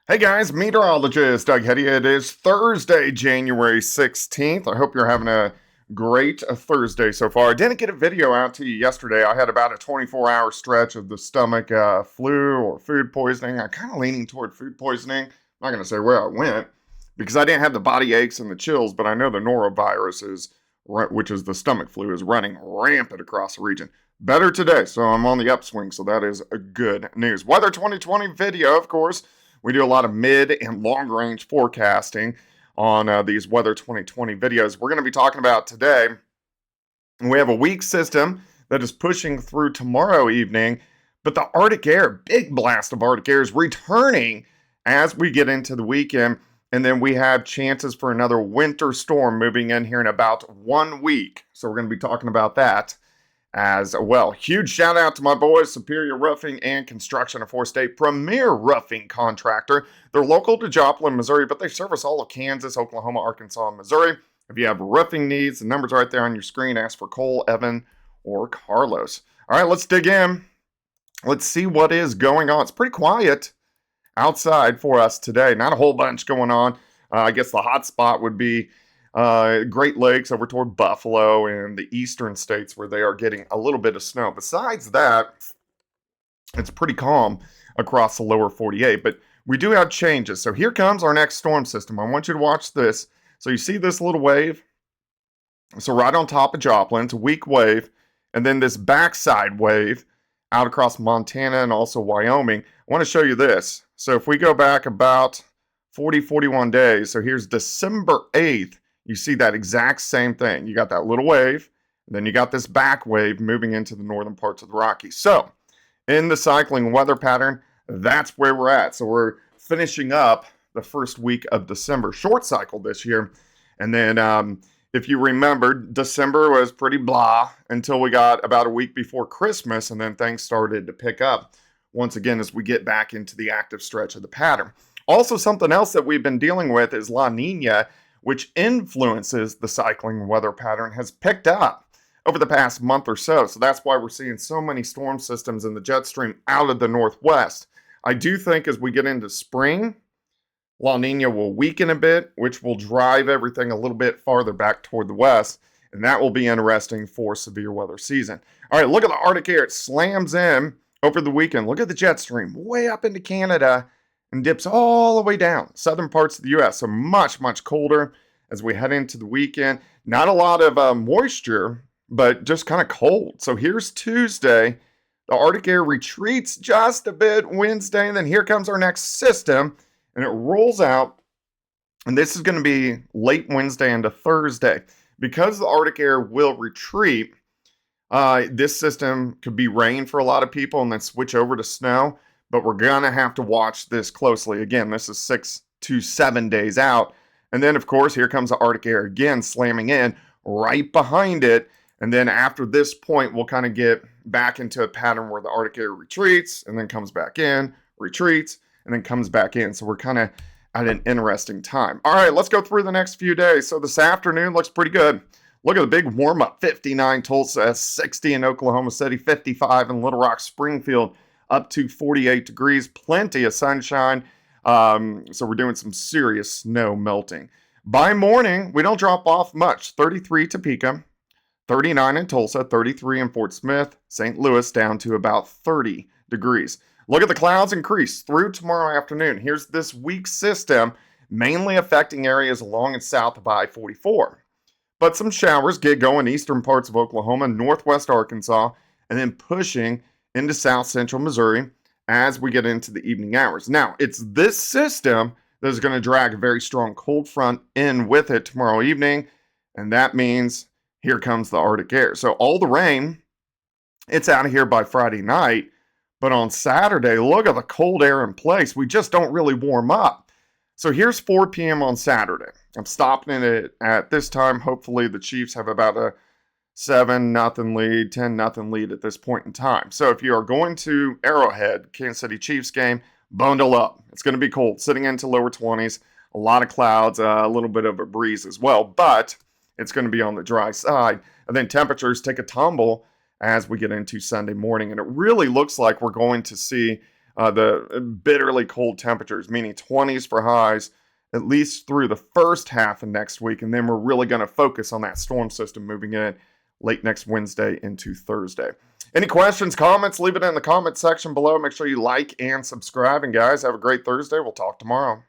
Hey guys, meteorologist Doug Hetty. It is Thursday, January 16th. I hope you're having a great Thursday so far. I didn't get a video out to you yesterday. I had about a 24-hour stretch of the stomach flu or food poisoning. I'm kind of leaning toward food poisoning. I'm not going to say where I went because I didn't have the body aches and the chills, but I know the norovirus which is the stomach flu, is running rampant across the region. Better today, so I'm on the upswing, so that is good news. Weather 2020 video, of course. We do a lot of mid and long range forecasting on these Weather 2020 videos. We're going to be talking about today. We have a weak system that is pushing through tomorrow evening, but the Arctic air, big blast of Arctic air, is returning as we get into the weekend. And then we have chances for another winter storm moving in here in about 1 week. So we're going to be talking about that as well. Huge shout out to my boys, Superior Roofing and Construction, a four-state premier roofing contractor. They're local to Joplin, Missouri, but they service all of Kansas, Oklahoma, Arkansas, and Missouri. If you have roofing needs, the number's right there on your screen. Ask for Cole, Evan, or Carlos. All right, let's dig in. Let's see what is going on. It's pretty quiet outside for us today. Not a whole bunch going on. I guess the hot spot would be Great Lakes over toward Buffalo and the eastern states where they are getting a little bit of snow. Besides that, it's pretty calm across the lower 48, but we do have changes. So here comes our next storm system. I want you to watch this. So you see this little wave? So right on top of Joplin, it's a weak wave, and then this backside wave out across Montana and also Wyoming. I want to show you this. So if we go back about 41 days, so here's December 8th, you see that exact same thing. You got that little wave, then you got this back wave moving into the northern parts of the Rockies. So in the cycling weather pattern, that's where we're at. So we're finishing up the first week of December, short cycle this year. And then if you remember, December was pretty blah until we got about a week before Christmas, and then things started to pick up once again as we get back into the active stretch of the pattern. Also, something else that we've been dealing with is La Nina, which influences the cycling weather pattern, has picked up over the past month or so. So that's why we're seeing so many storm systems in the jet stream out of the northwest. I do think as we get into spring, La Nina will weaken a bit, which will drive everything a little bit farther back toward the west, and that will be interesting for severe weather season. All right, look at the Arctic air. It slams in over the weekend. Look at the jet stream way up into Canada and dips all the way down southern parts of the U.S. So much, much colder as we head into the weekend. Not a lot of moisture, but just kind of cold. So here's Tuesday. The Arctic air retreats just a bit Wednesday, and then here comes our next system, and it rolls out, and this is going to be late Wednesday into Thursday. Because the Arctic air will retreat, this system could be rain for a lot of people and then switch over to snow, but we're going to have to watch this closely. Again, this is 6 to 7 days out. And then, of course, here comes the Arctic air again, slamming in right behind it. And then after this point, we'll kind of get back into a pattern where the Arctic air retreats and then comes back in, retreats, and then comes back in. So we're kind of at an interesting time. All right, let's go through the next few days. So this afternoon looks pretty good. Look at the big warm-up, 59 Tulsa, 60 in Oklahoma City, 55 in Little Rock, Springfield, up to 48 degrees, plenty of sunshine. So we're doing some serious snow melting. By morning, we don't drop off much. 33 Topeka, 39 in Tulsa, 33 in Fort Smith, St. Louis, down to about 30 degrees. Look at the clouds increase through tomorrow afternoon. Here's this weak system, mainly affecting areas along and south of I-44. But some showers get going eastern parts of Oklahoma, northwest Arkansas, and then pushing into south central Missouri as we get into the evening hours. Now, it's this system that is going to drag a very strong cold front in with it tomorrow evening, and that means here comes the Arctic air. So all the rain, it's out of here by Friday night, but on Saturday, look at the cold air in place. We just don't really warm up. So here's 4 p.m. on Saturday. I'm stopping it at this time. Hopefully the Chiefs have about a 7-0 lead, 10-0 lead at this point in time. So if you are going to Arrowhead, Kansas City Chiefs game, bundle up. It's going to be cold, sitting into lower 20s, a lot of clouds, a little bit of a breeze as well, but it's going to be on the dry side. And then temperatures take a tumble as we get into Sunday morning, and it really looks like we're going to see the bitterly cold temperatures, meaning 20s for highs, at least through the first half of next week. And then we're really going to focus on that storm system moving in late next Wednesday into Thursday. Any questions, comments, leave it in the comment section below. Make sure you like and subscribe. And guys, have a great Thursday. We'll talk tomorrow.